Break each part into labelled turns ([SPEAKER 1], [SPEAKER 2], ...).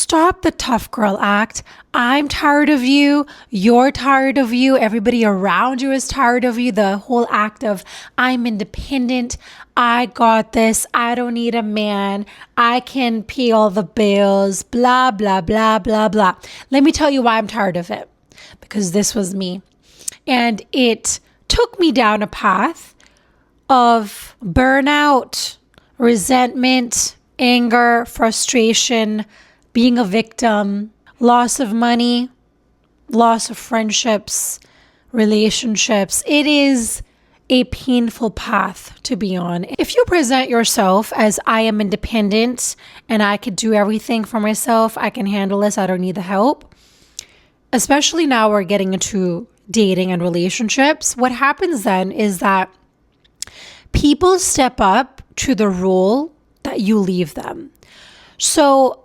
[SPEAKER 1] Stop the tough girl act. I'm tired of you. You're tired of you. Everybody around you is tired of you. The whole act of I'm independent. I got this. I don't need a man. I can pay all the bills. Blah, blah, blah, blah, blah. Let me tell you why I'm tired of it. Because this was me. And it took me down a path of burnout, resentment, anger, frustration, being a victim, loss of money, loss of friendships, relationships. It is a painful path to be on. If you present yourself as I am independent and I could do everything for myself, I can handle this, I don't need the help. Especially now we're getting into dating and relationships. What happens then is that people step up to the role that you leave them. So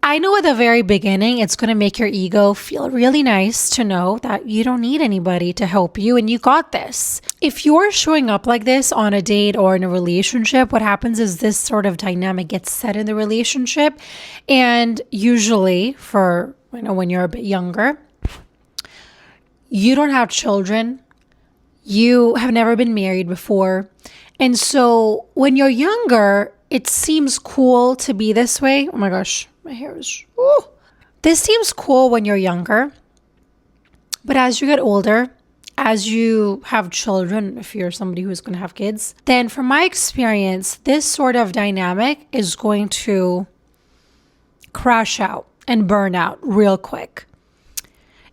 [SPEAKER 1] I know at the very beginning, it's going to make your ego feel really nice to know that you don't need anybody to help you and you got this. If you're showing up like this on a date or in a relationship, what happens is this sort of dynamic gets set in the relationship. And usually for, when you're a bit younger, you don't have children. You have never been married before. And so when you're younger, it seems cool to be this way. Oh my gosh, my hair is... Ooh. This seems cool when you're younger. But as you get older, as you have children, if you're somebody who's going to have kids, then from my experience, this sort of dynamic is going to crash out and burn out real quick.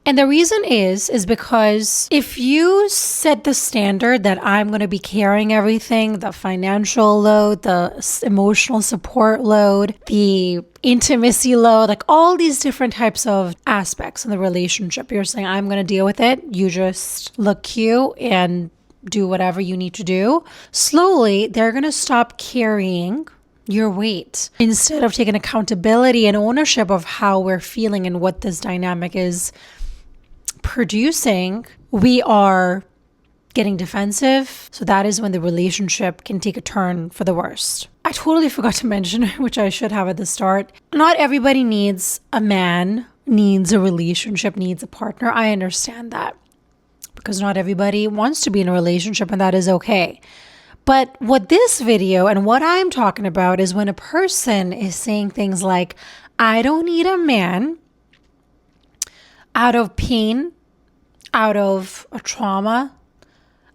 [SPEAKER 1] And the reason is because if you set the standard that I'm going to be carrying everything, the financial load, the emotional support load, the intimacy load, like all these different types of aspects in the relationship, you're saying, I'm going to deal with it. You just look cute and do whatever you need to do. Slowly, they're going to stop carrying your weight. Instead of taking accountability and ownership of how we're feeling and what this dynamic is producing, we are getting defensive. So that is when the relationship can take a turn for the worst. I totally forgot to mention, which I should have at the start, not everybody needs a man, needs a relationship, needs a partner. I understand that because not everybody wants to be in a relationship, and that is okay. But what this video and what I'm talking about is when a person is saying things like, I don't need a man, out of pain, out of a trauma,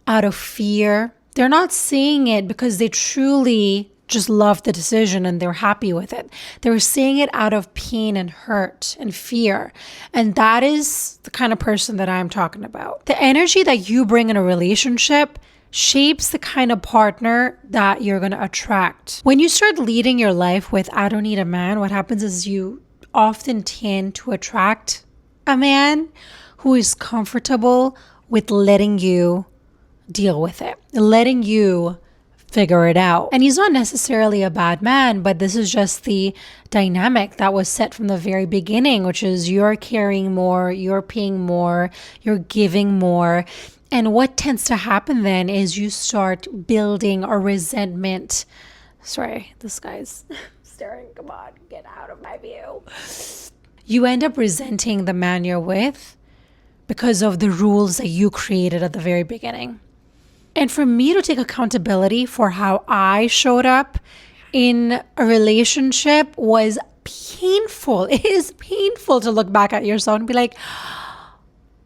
[SPEAKER 1] out of fear. They're not saying it because they truly just love the decision and they're happy with it. They're saying it out of pain and hurt and fear. And that is the kind of person that I'm talking about. The energy that you bring in a relationship shapes the kind of partner that you're going to attract. When you start leading your life with, I don't need a man, what happens is you often tend to attract a man who is comfortable with letting you deal with it, letting you figure it out. And he's not necessarily a bad man, but this is just the dynamic that was set from the very beginning, which is you're carrying more, you're paying more, you're giving more. And what tends to happen then is you start building a resentment. Sorry, this guy's staring. Come on, get out of my view. You end up resenting the man you're with because of the rules that you created at the very beginning. And for me to take accountability for how I showed up in a relationship was painful. It is painful to look back at yourself and be like,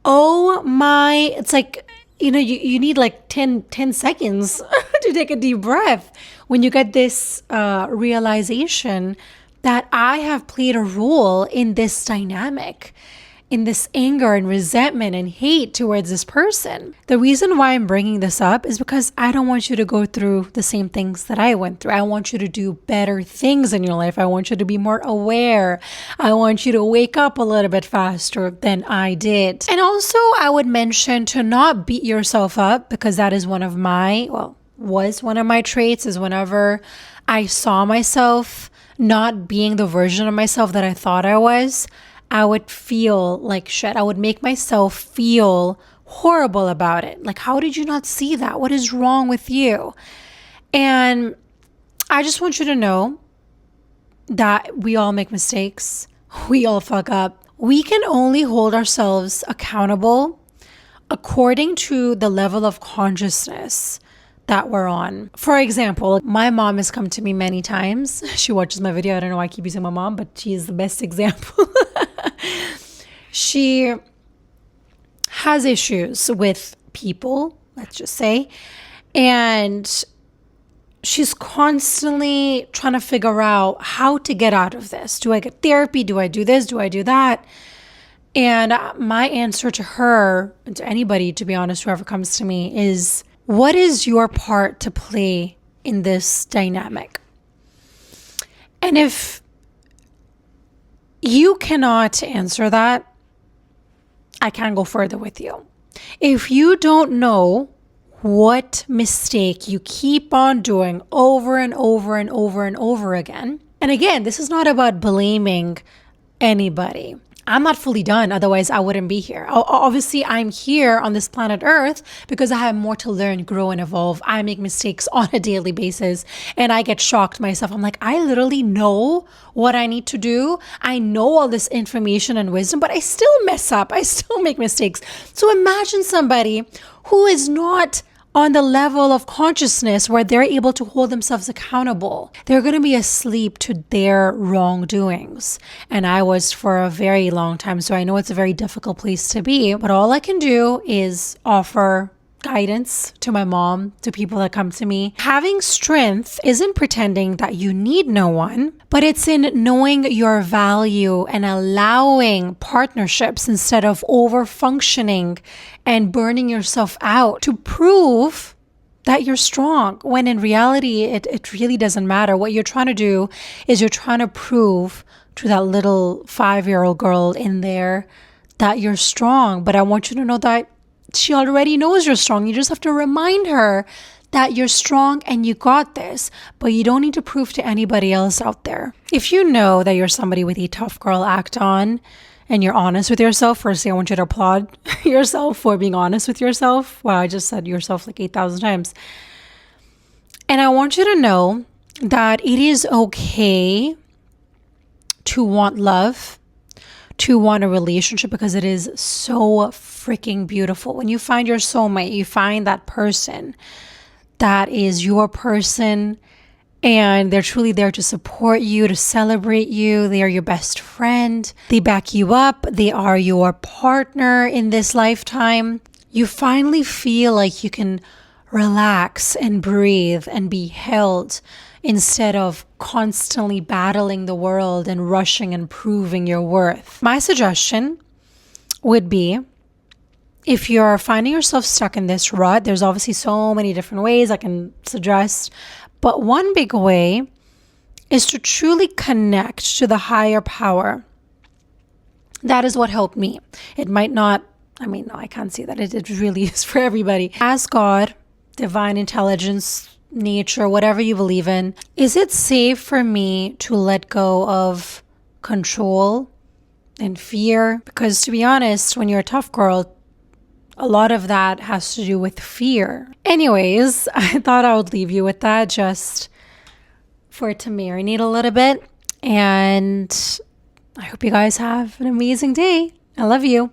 [SPEAKER 1] oh my, it's like, you need like 10 seconds to take a deep breath when you get this realization that I have played a role in this dynamic, in this anger and resentment and hate towards this person. The reason why I'm bringing this up is because I don't want you to go through the same things that I went through. I want you to do better things in your life. I want you to be more aware. I want you to wake up a little bit faster than I did. And also, I would mention to not beat yourself up, because that is was one of my traits, is whenever I saw myself not being the version of myself that I thought I was, I would feel like shit. I would make myself feel horrible about it. Like, how did you not see that? What is wrong with you? And I just want you to know that we all make mistakes. we all fuck up. We can only hold ourselves accountable according to the level of consciousness that we're on. For example, my mom has come to me many times. She watches my video. I don't know why I keep using my mom, but she is the best example. She has issues with people, let's just say, and she's constantly trying to figure out how to get out of this. Do I get therapy? Do I do this? Do I do that? And my answer to her, and to anybody, to be honest, whoever comes to me, is what is your part to play in this dynamic? And if you cannot answer that, I can't go further with you. If you don't know what mistake you keep on doing over and over and over and over again, and again, this is not about blaming anybody. I'm not fully done, otherwise I wouldn't be here. Obviously, I'm here on this planet Earth because I have more to learn, grow, and evolve. I make mistakes on a daily basis and I get shocked myself. I'm like, I literally know what I need to do. I know all this information and wisdom, but I still mess up. I still make mistakes. So imagine somebody who is not on the level of consciousness where they're able to hold themselves accountable. They're going to be asleep to their wrongdoings. And I was for a very long time, so I know it's a very difficult place to be. But all I can do is offer guidance to my mom, to people that come to me. Having strength isn't pretending that you need no one, but it's in knowing your value and allowing partnerships instead of over functioning and burning yourself out to prove that you're strong, when in reality, it really doesn't matter. What you're trying to do is you're trying to prove to that little 5-year-old girl in there that you're strong. But I want you to know that she already knows you're strong. You just have to remind her that you're strong and you got this, but you don't need to prove to anybody else out there. If you know that you're somebody with a tough girl act on and you're honest with yourself, firstly, I want you to applaud yourself for being honest with yourself. Wow, I just said yourself like 8,000 times. And I want you to know that it is okay to want love, to want a relationship, because it is so freaking beautiful. When you find your soulmate, you find that person that is your person and they're truly there to support you, to celebrate you. They are your best friend. They back you up. They are your partner in this lifetime. You finally feel like you can relax and breathe and be held instead of constantly battling the world and rushing and proving your worth. My suggestion would be, if you're finding yourself stuck in this rut, there's obviously so many different ways I can suggest, but one big way is to truly connect to the higher power. That is what helped me. It might not, no, I can't say that. It really is for everybody. Ask God, divine intelligence, nature, whatever you believe in. Is it safe for me to let go of control and fear? Because to be honest, when you're a tough girl, a lot of that has to do with fear. Anyways, I thought I would leave you with that just for it to marinate a little bit. And I hope you guys have an amazing day. I love you.